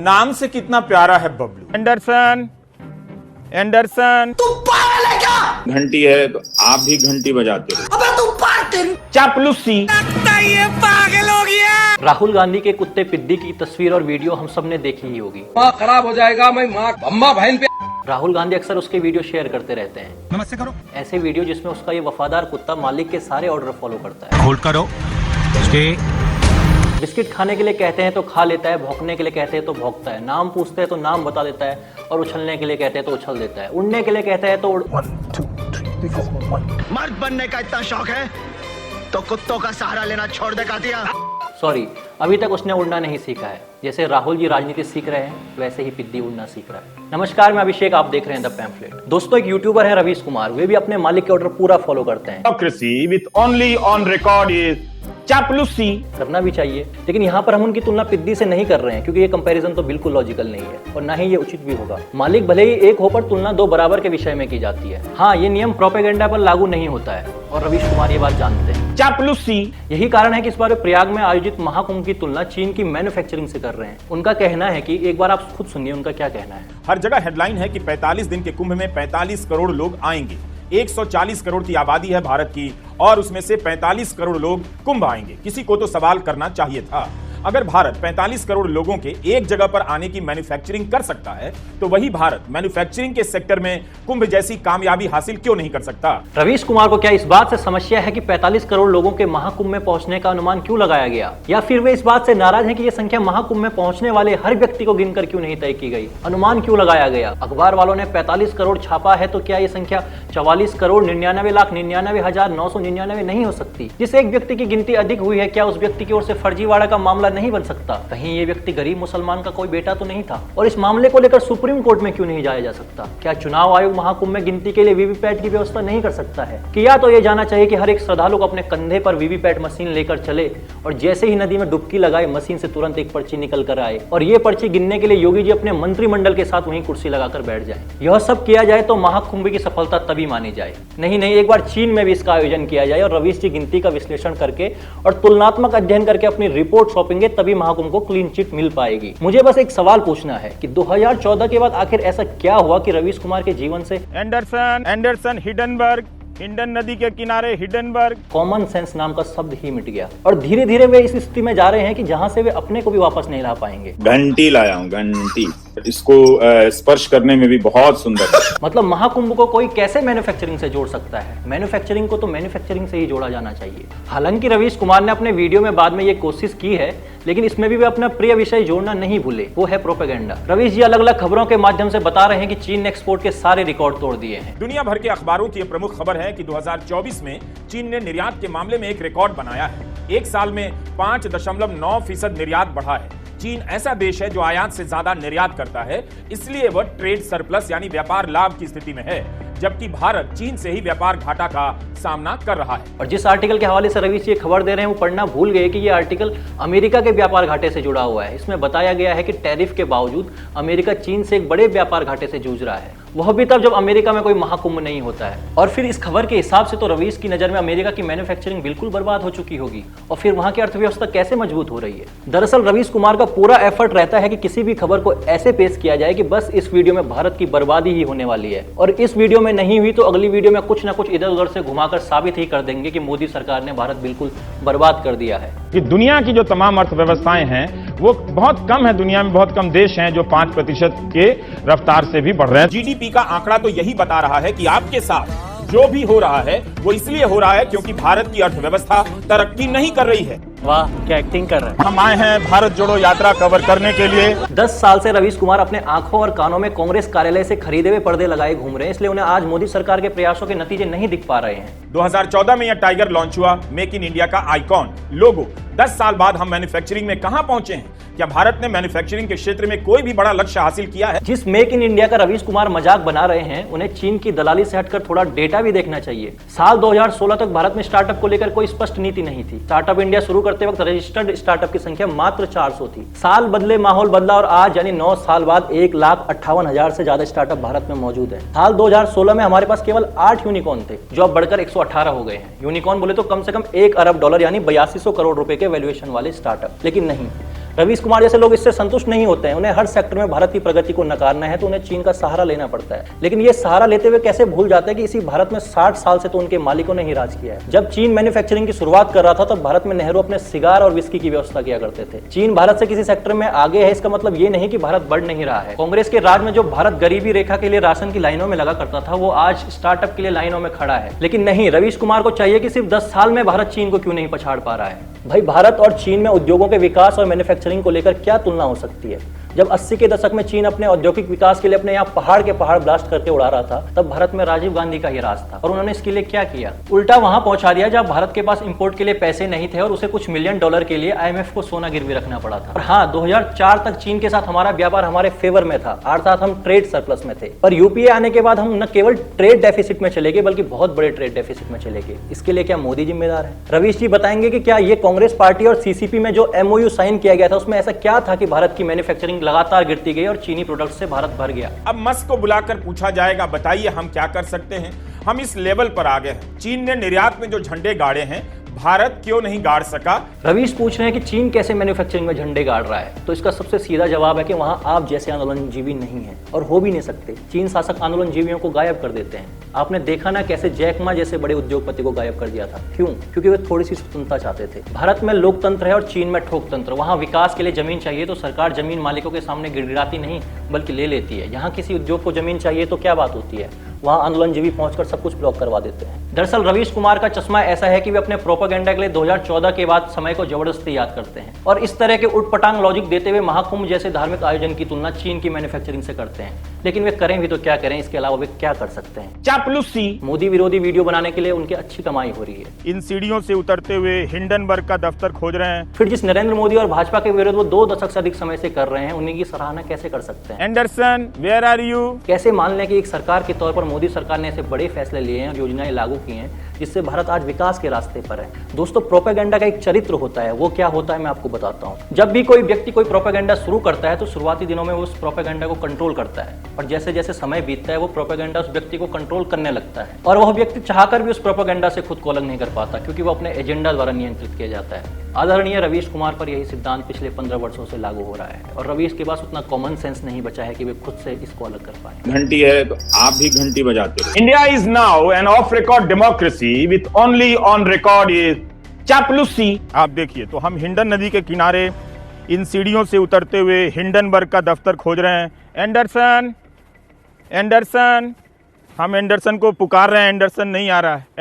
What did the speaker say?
नाम से कितना प्यारा है बबलू। Anderson, Anderson. तू पागल है क्या? घंटी है तो आप भी घंटी बजाते हो। अबे तू पागल। चापलूसी। ये पागल हो गया। राहुल गांधी के कुत्ते पिद्दी की तस्वीर और वीडियो हम सब ने देखी ही होगी। माँ खराब हो जाएगा, मैं माँ अम्मा बहन पे। राहुल गांधी अक्सर उसके वीडियो शेयर करते रहते हैं। नमस्ते करो। ऐसे वीडियो जिसमें उसका ये वफादार कुत्ता मालिक के सारे ऑर्डर फॉलो करता है। होल्ड करो। बिस्किट खाने के लिए कहते हैं तो खा लेता है, भौंकने के लिए कहते हैं तो भौंकता है, नाम पूछते हैं तो नाम बता देता है, और उछलने के लिए कहते हैं तो उछल देता है, उड़ने के लिए कहते हैं तो उड़। 1 2 3 4 मर्द बनने का इतना शौक है तो कुत्तों का सहारा लेना छोड़ दे कातिया। सॉरी, अभी तक उसने उड़ना नहीं सीखा है। जैसे राहुल जी राजनीति सीख रहे हैं वैसे ही पिद्दी उड़ना सीख रहा है। नमस्कार, मैं अभिषेक, आप देख रहे हैं द पैम्फलेट। दोस्तों, एक यूट्यूबर है रवीश कुमार, वे भी अपने मालिक के ऑर्डर पूरा फॉलो करते हैं। Democracy with only on record is चापलूसी। करना भी चाहिए, लेकिन यहाँ पर हम उनकी तुलना पिद्दी से नहीं कर रहे हैं, क्योंकि ये कंपैरिजन तो बिल्कुल लॉजिकल नहीं है और ना ही ये उचित भी होगा। मालिक भले ही एक हो, पर तुलना दो बराबर के विषय में की जाती है। हाँ, ये नियम प्रोपेगेंडा पर लागू नहीं होता है और रवीश कुमार ये बात जानते हैं। चापलूसी। यही कारण है कि इस बार प्रयाग में आयोजित महाकुंभ की तुलना चीन की मैन्युफैक्चरिंग से कर रहे हैं। उनका कहना है कि एक बार आप खुद सुनिए उनका क्या कहना है। हर जगह हेडलाइन है कि 45 दिन के कुंभ में 45 करोड़ लोग आएंगे। 140 करोड़ की आबादी है भारत की और उसमें से 45 करोड़ लोग कुंभ आएंगे। किसी को तो सवाल करना चाहिए था, अगर भारत 45 करोड़ लोगों के एक जगह पर आने की मैन्युफैक्चरिंग कर सकता है तो वही भारत मैन्युफैक्चरिंग के सेक्टर में कुंभ जैसी कामयाबी हासिल क्यों नहीं कर सकता। रवीश कुमार को क्या इस बात से समस्या है कि 45 करोड़ लोगों के महाकुंभ में पहुंचने का अनुमान क्यों लगाया गया, या फिर वे इस बात से नाराज हैं कि यह संख्या महाकुंभ में पहुंचने वाले हर व्यक्ति को गिनकर क्यों नहीं तय की गई, अनुमान क्यों लगाया गया। अखबार वालों ने 45 करोड़ छापा है तो क्या यह संख्या 44 करोड़ 99,99,999 नहीं हो सकती। जिस एक व्यक्ति की गिनती अधिक हुई है, क्या उस व्यक्ति की ओर से फर्जीवाड़ा का मामला नहीं बन सकता। कहीं ये व्यक्ति गरीब मुसलमान का कोई बेटा तो नहीं था, और इस मामले को लेकर सुप्रीम कोर्ट में क्यों नहीं जाया जा सकता। क्या चुनाव आयोग महाकुंभ में गिनती के लिए वीवीपैट की व्यवस्था नहीं कर सकता है कि या तो ये जाना चाहिए कि हर एक श्रद्धालु को अपने कंधे पर वीवीपैट मशीन लेकर चले और जैसे ही नदी में डुबकी लगाए मशीन से तुरंत एक पर्ची निकल कर आए और ये पर्ची गिनने के लिए योगी जी अपने मंत्रिमंडल के साथ वहीं कुर्सी लगाकर बैठ जाए। यह सब किया जाए तो महाकुंभ की सफलता तभी मानी जाए। नहीं, एक बार चीन में भी इसका आयोजन किया जाए और रवीश जी गिनती का विश्लेषण करके और तुलनात्मक अध्ययन करके अपनी रिपोर्ट सौंपेंगे, तभी महाकुंभ को क्लीन चिट मिल पाएगी। मुझे बस एक सवाल पूछना है कि 2014 के बाद आखिर ऐसा क्या हुआ कि रवीश कुमार के जीवन से एंडरसन हिडनबर्ग, हिंडन नदी के किनारे हिडनबर्ग, कॉमन सेंस नाम का शब्द ही मिट गया और धीरे धीरे वे इस स्थिति में जा रहे हैं कि जहां से वे अपने को भी वापस नहीं ला पाएंगे। घंटी लाया हूँ, घंटी। इसको स्पर्श करने में भी बहुत सुंदर है। मतलब महाकुंभ को कोई कैसे मैन्युफैक्चरिंग से जोड़ सकता है। मैन्युफैक्चरिंग को तो मैन्युफैक्चरिंग से ही जोड़ा जाना चाहिए। हालांकि रवीश कुमार ने अपने वीडियो में बाद में ये कोशिश की है, लेकिन इसमें भी वे अपना प्रिय विषय जोड़ना नहीं भूले, वो है प्रोपेगेंडा। रवीश जी अलग अलग खबरों के माध्यम से बता रहे हैं कि चीन ने एक्सपोर्ट के सारे रिकॉर्ड तोड़ दिए हैं। दुनिया भर के अखबारों की प्रमुख खबर है कि 2024 में चीन ने निर्यात के मामले में एक रिकॉर्ड बनाया है। एक साल में 5.9% निर्यात बढ़ा है। चीन ऐसा देश है जो आयात से ज्यादा निर्यात करता है, इसलिए वह ट्रेड सरप्लस यानी व्यापार लाभ की स्थिति में है, जबकि भारत चीन से ही व्यापार घाटा का सामना कर रहा है। और जिस आर्टिकल के हवाले से रवीश ये खबर दे रहे हैं वो पढ़ना भूल गए कि ये आर्टिकल अमेरिका के व्यापार घाटे से जुड़ा हुआ है। इसमें बताया गया है कि टैरिफ के बावजूद अमेरिका चीन से एक बड़े व्यापार घाटे से जूझ रहा है, वह भी तब जब अमेरिका में कोई महाकुंभ नहीं होता है। और फिर इस खबर के हिसाब से तो रवीश की नजर में अमेरिका की मैन्युफैक्चरिंग बिल्कुल बर्बाद हो चुकी होगी, और फिर वहां की अर्थव्यवस्था कैसे मजबूत हो रही है। दरअसल रवीश कुमार का पूरा एफर्ट रहता है कि किसी भी खबर को ऐसे पेश किया जाए कि बस इस वीडियो में भारत की बर्बादी ही होने वाली है, और इस वीडियो में नहीं हुई तो अगली वीडियो में कुछ ना कुछ इधर उधर से घुमाकर साबित ही कर देंगे कि मोदी सरकार ने भारत बिल्कुल बर्बाद कर दिया है। कि दुनिया की जो तमाम अर्थव्यवस्थाएं हैं वो बहुत कम है, दुनिया में बहुत कम देश हैं जो 5% के रफ्तार से भी बढ़ रहे हैं। जीडीपी का आंकड़ा तो यही बता रहा है कि आपके साथ जो भी हो रहा है वो इसलिए हो रहा है क्योंकि भारत की अर्थव्यवस्था तरक्की नहीं कर रही है। वाह, क्या एक्टिंग कर रहे हैं। हम आए हैं भारत जोड़ो यात्रा कवर करने के लिए। 10 साल से रवीश कुमार अपने आंखों और कानों में कांग्रेस कार्यालय से खरीदे हुए पर्दे लगाए घूम रहे हैं, इसलिए उन्हें आज मोदी सरकार के प्रयासों के नतीजे नहीं दिख पा रहे हैं। 2014 में यह टाइगर लॉन्च हुआ, मेक इन इंडिया का आइकॉन लोगो। 10 साल बाद हम मैन्युफैक्चरिंग में कहां पहुंचे हैं। क्या भारत ने मैन्युफैक्चरिंग के क्षेत्र में कोई भी बड़ा लक्ष्य हासिल किया है। जिस मेक इन इंडिया का रवीश कुमार मजाक बना रहे हैं, उन्हें चीन की दलाली से हटकर थोड़ा डेटा भी देखना चाहिए। साल 2016 तक भारत में स्टार्टअप को लेकर कोई स्पष्ट नीति नहीं थी। स्टार्टअप इंडिया शुरू करते वक्त रजिस्टर्ड स्टार्टअप की संख्या मात्र 400 थी। साल बदले, माहौल बदला और आज यानी 9 साल बाद 1,58,000 से ज्यादा स्टार्टअप भारत में मौजूद है। साल 2016 में हमारे पास केवल 8 यूनिकॉर्न थे, जो अब बढ़कर 118 हो गए हैं। यूनिकॉर्न बोले तो कम से कम $1 अरब यानी 8200 करोड़ रुपए के वैल्यूएशन वाले स्टार्टअप। लेकिन नहीं, रवीश कुमार जैसे लोग इससे संतुष्ट नहीं होते हैं। उन्हें हर सेक्टर में भारत की प्रगति को नकारना है तो उन्हें चीन का सहारा लेना पड़ता है। लेकिन ये सहारा लेते हुए कैसे भूल जाते हैं कि इसी भारत में 60 साल से तो उनके मालिकों ने ही राज किया है। जब चीन मैन्युफैक्चरिंग की शुरुआत कर रहा था तब भारत में नेहरू अपने सिगार और विस्की की व्यवस्था किया करते थे। चीन भारत से किसी सेक्टर में आगे है इसका मतलब ये नहीं कि भारत बढ़ नहीं रहा है। कांग्रेस के राज में जो भारत गरीबी रेखा के लिए राशन की लाइनों में लगा करता था वो आज स्टार्टअप के लिए लाइनों में खड़ा है। लेकिन नहीं, रवीश कुमार को चाहिए कि सिर्फ 10 साल में भारत चीन को क्यों नहीं पछाड़ पा रहा है। भाई, भारत और चीन में उद्योगों के विकास और मैन्युफैक्चरिंग को लेकर क्या तुलना हो सकती है। जब 80 के दशक में चीन अपने औद्योगिक विकास के लिए अपने यहाँ पहाड़ के पहाड़ ब्लास्ट करके उड़ा रहा था, तब भारत में राजीव गांधी का ही राज था। और उन्होंने इसके लिए क्या किया, उल्टा वहां पहुंचा दिया जब भारत के पास इंपोर्ट के लिए पैसे नहीं थे और उसे कुछ मिलियन डॉलर के लिए IMF को सोना गिरवी रखना पड़ा था। और हाँ, 2004 तक चीन के साथ हमारा व्यापार हमारे फेवर में था, अर्थात हम ट्रेड सरप्लस में थे। पर यूपीए आने के बाद हम न केवल ट्रेड डेफिसिट में चले गए बल्कि बहुत बड़े ट्रेड डेफिसिट में चले गए। इसके लिए क्या मोदी जिम्मेदार है? रवीश जी बताएंगे कि क्या ये कांग्रेस पार्टी और सीसीपी में जो MOU साइन किया गया था उसमें ऐसा क्या था कि भारत की मैन्युफैक्चरिंग लगातार गिरती और चीनी प्रोडक्ट से भारत भर गया। अब मस्क को बुलाकर पूछा जाएगा, बताइए हम क्या कर सकते हैं। हम इस लेवल पर आ गए हैं। चीन ने निर्यात में जो झंडे गाड़े हैं भारत क्यों नहीं गाड़ सका। रवीश पूछ रहे हैं कि चीन कैसे मैन्युफैक्चरिंग में झंडे गाड़ रहा है, तो इसका सबसे सीधा जवाब है कि वहां आप जैसे आंदोलनजीवी नहीं है और हो भी नहीं सकते। चीन शासक आंदोलनजीवियों को गायब कर देते हैं। आपने देखा ना कैसे जैक मा जैसे बड़े उद्योगपति को गायब कर दिया था। क्यों? क्योंकि वे थोड़ी सी स्वतंत्रता चाहते थे। भारत में लोकतंत्र है और चीन में ठोकतंत्र। वहां विकास के लिए जमीन चाहिए तो सरकार जमीन मालिकों के सामने गिड़गिड़ाती नहीं बल्कि ले लेती है। यहाँ किसी उद्योग को जमीन चाहिए तो क्या बात होती है, वहां आंदोलनजीवी पहुंचकर सब कुछ ब्लॉक करवा देते हैं। दरअसल रवीश कुमार का चश्मा ऐसा है कि वे अपने प्रोपेगेंडा के लिए 2014 के बाद समय को जबरदस्ती याद करते हैं और इस तरह के उटपटांग लॉजिक देते हुए महाकुंभ जैसे धार्मिक आयोजन की तुलना चीन की मैन्युफैक्चरिंग से करते हैं। लेकिन वे करें भी तो क्या करें, इसके अलावा वे क्या कर सकते हैं? चापलूसी। मोदी विरोधी वीडियो बनाने के लिए उनकी अच्छी कमाई हो रही है। इन सीढ़ियों से उतरते हुए हिंडनबर्ग का दफ्तर खोज रहे हैं। फिर जिस नरेंद्र मोदी और भाजपा के विरोध वो 2 दशक से अधिक समय से कर रहे हैं, उन्हीं की सराहना कैसे कर सकते हैं? Anderson, where are you? कैसे मान लें कि एक सरकार के तौर पर मोदी सरकार ने ऐसे बड़े फैसले लिए हैं और योजनाएं लागू की हैं जिससे भारत आज विकास के रास्ते पर है। दोस्तों, प्रोपेगेंडा का एक चरित्र होता है। वो क्या होता है मैं आपको बताता हूँ। जब भी कोई व्यक्ति कोई प्रोपेगेंडा शुरू करता है तो शुरुआती दिनों में वो उस प्रोपेगेंडा को कंट्रोल करता है और जैसे जैसे समय बीतता है वो प्रोपेगेंडा उस व्यक्ति को कंट्रोल करने लगता है और वह व्यक्ति चाहकर भी उस प्रोपेगेंडा से खुद को अलग नहीं कर पाता क्योंकि वो अपने एजेंडा द्वारा नियंत्रित किया जाता है। आदरणीय रवीश कुमार पर यही सिद्धांत पिछले 15 वर्षों से लागू हो रहा है और रवीश के पास उतना कॉमन सेंस नहीं बचा है कि वे खुद से इसको अलग कर पाए। घंटी है तो आप भी घंटी बजाते रहो। India is now an off record democracy with only on record is चापलूसी। आप देखिए, तो हम हिंडन नदी के किनारे इन सीढ़ियों से उतरते हुए हिंडनबर्ग का दफ्तर खोज रहे हैं। एंडरसन, एंडरसन, हम एंडरसन को पुकार रहे हैं, एंडरसन नहीं आ रहा है।